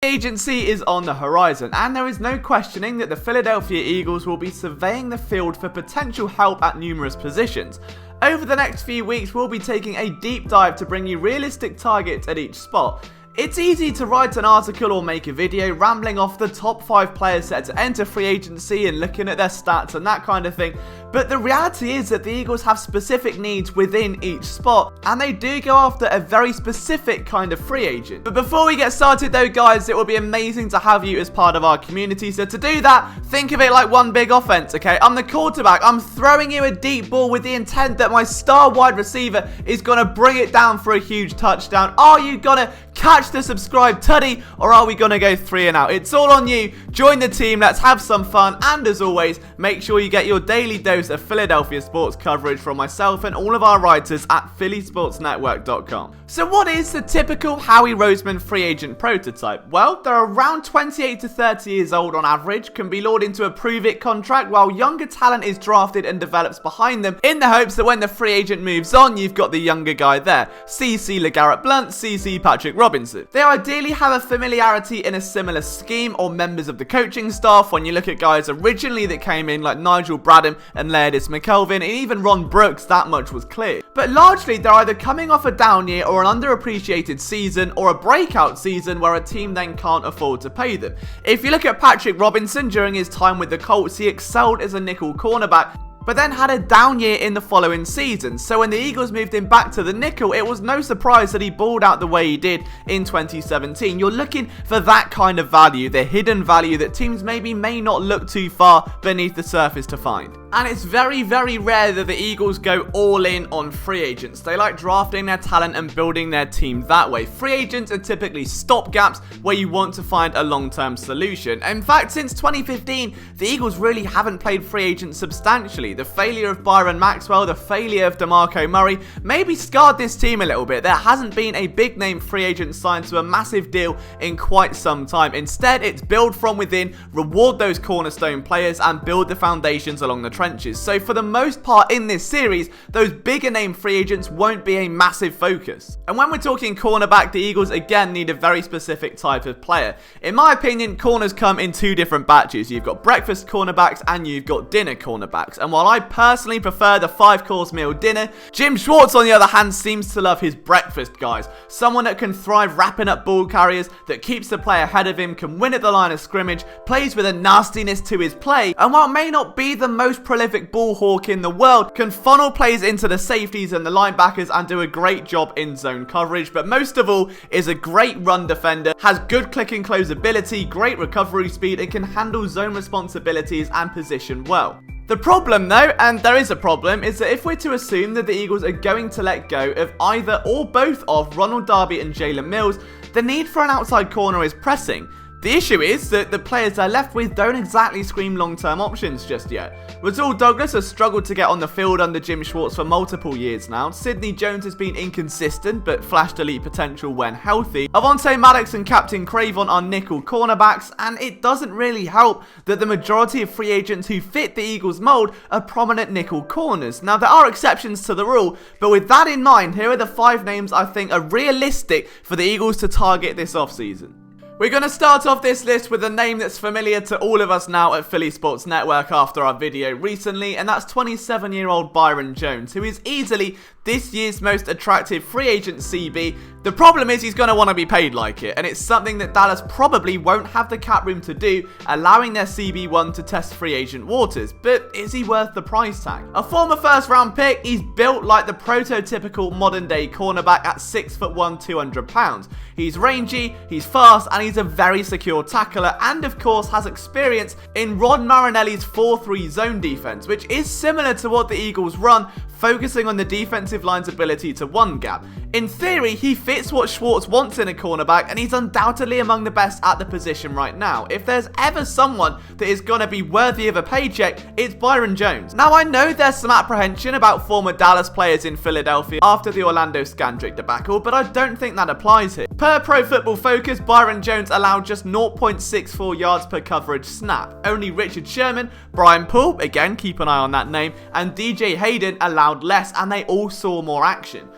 Agency is on the horizon, and there is no questioning that the Philadelphia Eagles will be surveying the field for potential help at numerous positions. Over the next few weeks, we'll be taking a deep dive to bring you realistic targets at each spot. It's easy to write an article or make a video rambling off the top 5 players set to enter free agency and looking at their stats and that kind of thing, but the reality is that the Eagles have specific needs within each spot, and they do go after a very specific kind of free agent. But before we get started though, guys, it would be amazing to have you as part of our community, so to do that, think of it like one big offense, okay? I'm the quarterback. I'm throwing you a deep ball with the intent that my star wide receiver is going to bring it down for a huge touchdown. Are you going to catch the subscribe tutty, or are we going to go 3 and out? It's all on you. Join the team, let's have some fun, and as always, make sure you get your daily dose of Philadelphia sports coverage from myself and all of our writers at phillysportsnetwork.com. So what is the typical Howie Roseman free agent prototype? Well, they're around 28 to 30 years old on average, can be lured into a prove-it contract while younger talent is drafted and develops behind them in the hopes that when the free agent moves on, you've got the younger guy there. CC LeGarrette Blount, CC Patrick Robinson. They ideally have a familiarity in a similar scheme or members of the coaching staff when you look at guys originally that came in like Nigel Bradham and Laerdus McKelvin, and even Ron Brooks, that much was clear. But largely they're either coming off a down year or an underappreciated season or a breakout season where a team then can't afford to pay them. If you look at Patrick Robinson during his time with the Colts, he excelled as a nickel cornerback, but then had a down year in the following season. So when the Eagles moved him back to the nickel, it was no surprise that he balled out the way he did in 2017. You're looking for that kind of value, the hidden value that teams may not look too far beneath the surface to find. And it's very, very rare that the Eagles go all in on free agents. They like drafting their talent and building their team that way. Free agents are typically stopgaps where you want to find a long-term solution. In fact, since 2015, the Eagles really haven't played free agents substantially. The failure of Byron Maxwell, the failure of DeMarco Murray maybe scarred this team a little bit. There hasn't been a big-name free agent signed to a massive deal in quite some time. Instead, it's build from within, reward those cornerstone players, and build the foundations along the trenches. So for the most part in this series, those bigger name free agents won't be a massive focus. And when we're talking cornerback, the Eagles again need a very specific type of player. In my opinion, corners come in 2 different batches. You've got breakfast cornerbacks and you've got dinner cornerbacks. And while I personally prefer the 5-course meal dinner, Jim Schwartz on the other hand seems to love his breakfast guys. Someone that can thrive wrapping up ball carriers, that keeps the play ahead of him, can win at the line of scrimmage, plays with a nastiness to his play, and while may not be the most prolific ball hawk in the world, can funnel plays into the safeties and the linebackers and do a great job in zone coverage, but most of all is a great run defender, has good click and close ability, great recovery speed, and can handle zone responsibilities and position well. The problem though, and there is a problem, is that if we're to assume that the Eagles are going to let go of either or both of Ronald Darby and Jalen Mills, the need for an outside corner is pressing. The issue is that the players they're left with don't exactly scream long-term options just yet. Rasul Douglas has struggled to get on the field under Jim Schwartz for multiple years now. Sidney Jones has been inconsistent but flashed elite potential when healthy. Avonte Maddox and Captain Cravon are nickel cornerbacks, and it doesn't really help that the majority of free agents who fit the Eagles mold are prominent nickel corners. Now there are exceptions to the rule, but with that in mind, here are the 5 names I think are realistic for the Eagles to target this offseason. We're going to start off this list with a name that's familiar to all of us now at Philly Sports Network after our video recently, and that's 27-year-old Byron Jones, who is easily this year's most attractive free agent CB. The problem is he's going to want to be paid like it, and it's something that Dallas probably won't have the cap room to do, allowing their CB1 to test free agent waters. But is he worth the price tag? A former first-round pick, he's built like the prototypical modern-day cornerback at 6'1", 200 pounds. He's rangy, he's fast, and he's a very secure tackler, and of course has experience in Rod Marinelli's 4-3 zone defense, which is similar to what the Eagles run, focusing on the defensive line's ability to one gap. In theory, he fits what Schwartz wants in a cornerback, and he's undoubtedly among the best at the position right now. If there's ever someone that is going to be worthy of a paycheck, it's Byron Jones. Now, I know there's some apprehension about former Dallas players in Philadelphia after the Orlando Scandrick debacle, but I don't think that applies here. Per Pro Football Focus, Byron Jones allowed just 0.64 yards per coverage snap. Only Richard Sherman, Brian Poole, again keep an eye on that name, and DJ Hayden allowed less, and they all saw more action.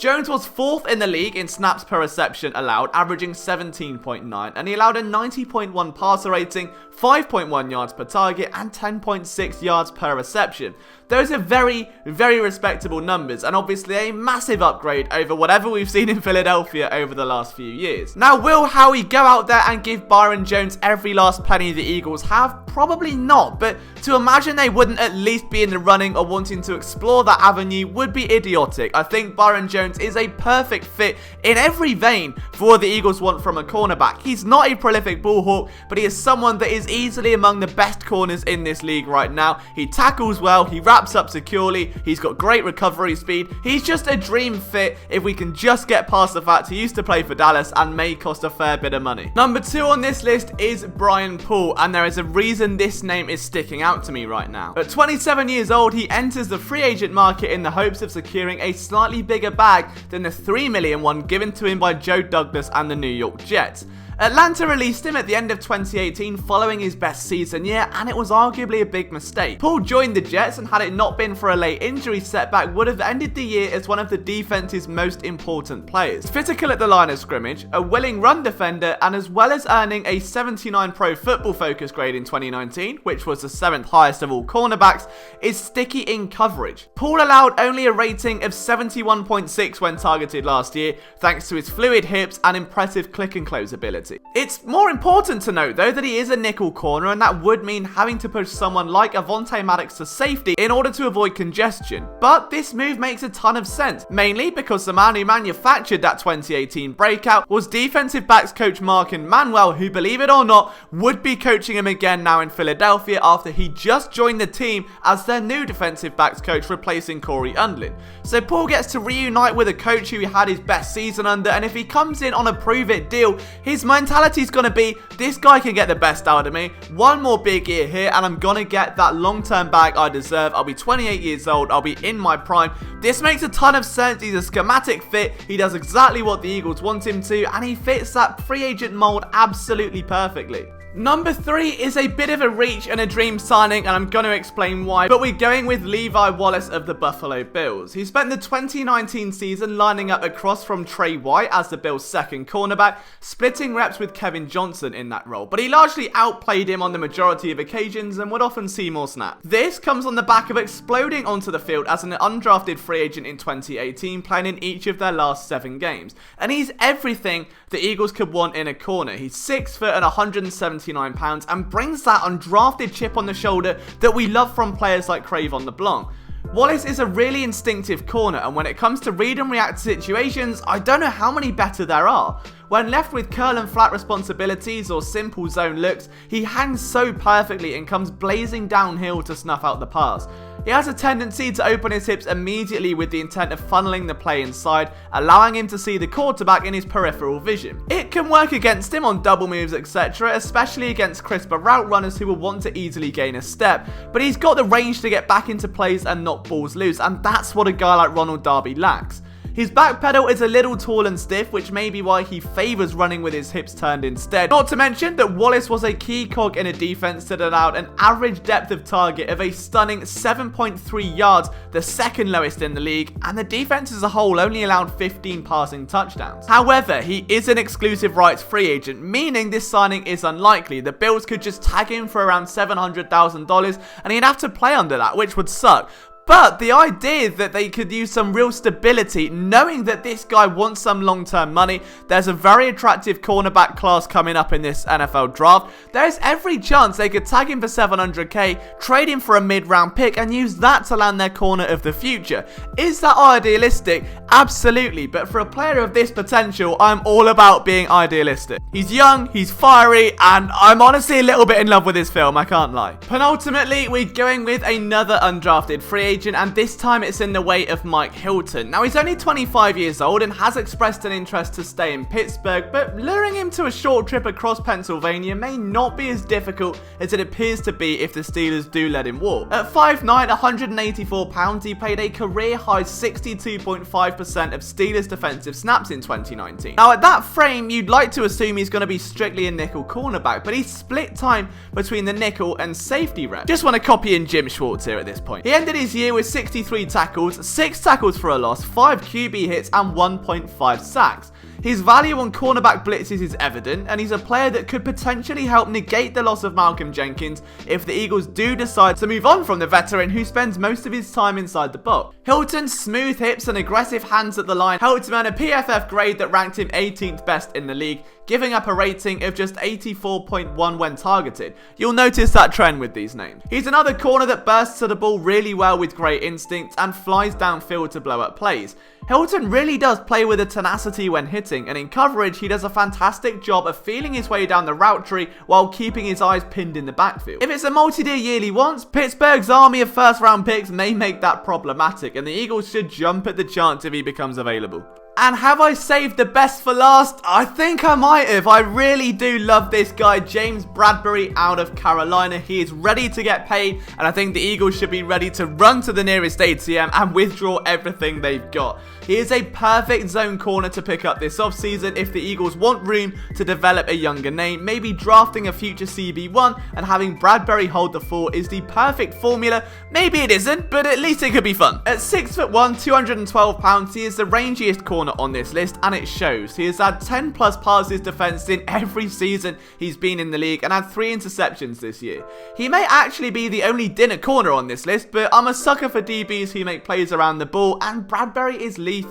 Jones was 4th in the league in snaps per reception allowed, averaging 17.9, and he allowed a 90.1 passer rating, 5.1 yards per target, and 10.6 yards per reception. Those are very, very respectable numbers, and obviously a massive upgrade over whatever we've seen in Philadelphia over the last few years. Now, will Howie go out there and give Byron Jones every last penny the Eagles have? Probably not, but to imagine they wouldn't at least be in the running or wanting to explore that avenue would be idiotic. I think Byron Jones is a perfect fit in every vein for what the Eagles want from a cornerback. He's not a prolific ball hawk, but he is someone that is easily among the best corners in this league right now. He tackles well, he wraps up securely, he's got great recovery speed. He's just a dream fit if we can just get past the fact he used to play for Dallas and may cost a fair bit of money. Number 2 on this list is Brian Poole, and there is a reason this name is sticking out to me right now. At 27 years old, he enters the free agent market in the hopes of securing a slightly bigger bag than the $3 million one given to him by Joe Douglas and the New York Jets. Atlanta released him at the end of 2018 following his best season year, and it was arguably a big mistake. Poole joined the Jets, and had it not been for a late injury setback, would have ended the year as one of the defense's most important players. Physical at the line of scrimmage, a willing run defender, and as well as earning a 79 Pro Football Focus grade in 2019, which was the 7th highest of all cornerbacks, is sticky in coverage. Poole allowed only a rating of 71.6 when targeted last year, thanks to his fluid hips and impressive click and close ability. It's more important to note though that he is a nickel corner, and that would mean having to push someone like Avonte Maddox to safety in order to avoid congestion. But this move makes a ton of sense, mainly because the man who manufactured that 2018 breakout was defensive backs coach Mark Manuel, who, believe it or not, would be coaching him again now in Philadelphia after he just joined the team as their new defensive backs coach, replacing Corey Undlin. So Poole gets to reunite with a coach who he had his best season under, and if he comes in on a prove-it deal, his mentality's going to be, this guy can get the best out of me, one more big year here and I'm going to get that long-term bag I deserve. I'll be 28 years old, I'll be in my prime. This makes a ton of sense. He's a schematic fit, he does exactly what the Eagles want him to, and he fits that free agent mold absolutely perfectly. Number 3 is a bit of a reach and a dream signing, and I'm going to explain why, but we're going with Levi Wallace of the Buffalo Bills. He spent the 2019 season lining up across from Trey White as the Bills' second cornerback, splitting reps with Kevin Johnson in that role, but he largely outplayed him on the majority of occasions and would often see more snaps. This comes on the back of exploding onto the field as an undrafted free agent in 2018, playing in each of their last 7 games, and he's everything the Eagles could want in a corner. He's 6 foot and 179 pounds and brings that undrafted chip on the shoulder that we love from players like Cravon LeBlanc. Wallace is a really instinctive corner, and when it comes to read and react to situations, I don't know how many better there are. When left with curl and flat responsibilities or simple zone looks, he hangs so perfectly and comes blazing downhill to snuff out the pass. He has a tendency to open his hips immediately with the intent of funneling the play inside, allowing him to see the quarterback in his peripheral vision. It can work against him on double moves, etc., especially against crisper route runners who will want to easily gain a step, but he's got the range to get back into plays and knock balls loose, and that's what a guy like Ronald Darby lacks. His back pedal is a little tall and stiff, which may be why he favours running with his hips turned instead. Not to mention that Wallace was a key cog in a defense that allowed an average depth of target of a stunning 7.3 yards, the second lowest in the league, and the defense as a whole only allowed 15 passing touchdowns. However, he is an exclusive rights free agent, meaning this signing is unlikely. The Bills could just tag him for around $700,000 and he'd have to play under that, which would suck. But the idea that they could use some real stability, knowing that this guy wants some long-term money, there's a very attractive cornerback class coming up in this NFL draft, there's every chance they could tag him for $700K, trade him for a mid-round pick, and use that to land their corner of the future. Is that idealistic? Absolutely, but for a player of this potential, I'm all about being idealistic. He's young, he's fiery, and I'm honestly a little bit in love with his film, I can't lie. Penultimately, we're going with another undrafted free agent, and this time it's in the way of Mike Hilton. Now, he's only 25 years old and has expressed an interest to stay in Pittsburgh, but luring him to a short trip across Pennsylvania may not be as difficult as it appears to be if the Steelers do let him walk. At 5'9", 184 pounds, he played a career-high 62.5% of Steelers defensive snaps in 2019. Now, at that frame, you'd like to assume he's going to be strictly a nickel cornerback, but he's split time between the nickel and safety rep. Just want to copy in Jim Schwartz here at this point. He ended his year year with 63 tackles, 6 tackles for a loss, 5 QB hits, and 1.5 sacks. His value on cornerback blitzes is evident, and he's a player that could potentially help negate the loss of Malcolm Jenkins if the Eagles do decide to move on from the veteran who spends most of his time inside the box. Hilton's smooth hips and aggressive hands at the line helped him earn a PFF grade that ranked him 18th best in the league, giving up a rating of just 84.1 when targeted. You'll notice that trend with these names. He's another corner that bursts to the ball really well with great instinct and flies downfield to blow up plays. Hilton really does play with a tenacity when hitting, and in coverage he does a fantastic job of feeling his way down the route tree while keeping his eyes pinned in the backfield. If it's a multi-year year he wants, Pittsburgh's army of first round picks may make that problematic, and the Eagles should jump at the chance if he becomes available. And have I saved the best for last? I think I might have. I really do love this guy, James Bradbury out of Carolina. He is ready to get paid, and I think the Eagles should be ready to run to the nearest ATM and withdraw everything they've got. He is a perfect zone corner to pick up this offseason if the Eagles want room to develop a younger name. Maybe drafting a future CB1 and having Bradbury hold the fort is the perfect formula. Maybe it isn't, but at least it could be fun. At 6'1", 212 pounds, he is the rangiest corner on this list, and it shows. He has had 10 plus passes defensed in every season he's been in the league and had 3 interceptions this year. He may actually be the only dinner corner on this list, but I'm a sucker for DBs who make plays around the ball, and Bradbury is lethal.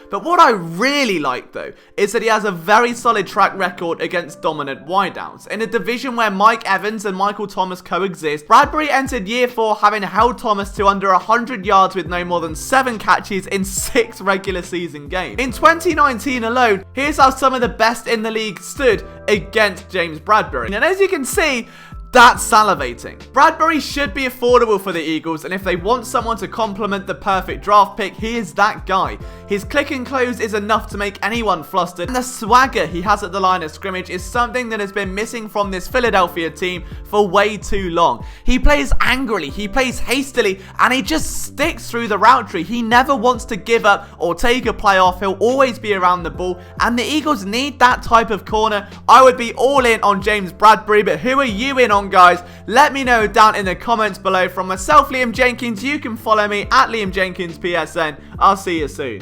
But what I really like though is that he has a very solid track record against dominant wideouts. In a division where Mike Evans and Michael Thomas coexist, Bradbury entered year 4 having held Thomas to under 100 yards with no more than 7 catches in 6 regular season games. In 2019 alone, here's how some of the best in the league stood against James Bradbury. And as you can see, that's salivating. Bradbury should be affordable for the Eagles, and if they want someone to complement the perfect draft pick, he is that guy. His click and close is enough to make anyone flustered, and the swagger he has at the line of scrimmage is something that has been missing from this Philadelphia team for way too long. He plays angrily, he plays hastily, and he just sticks through the route tree. He never wants to give up or take a play off. He'll always be around the ball, and the Eagles need that type of corner. I would be all in on James Bradbury, but who are you in on, guys? Let me know down in the comments below. From myself, Liam Jenkins, you can follow me at Liam Jenkins PSN. I'll see you soon.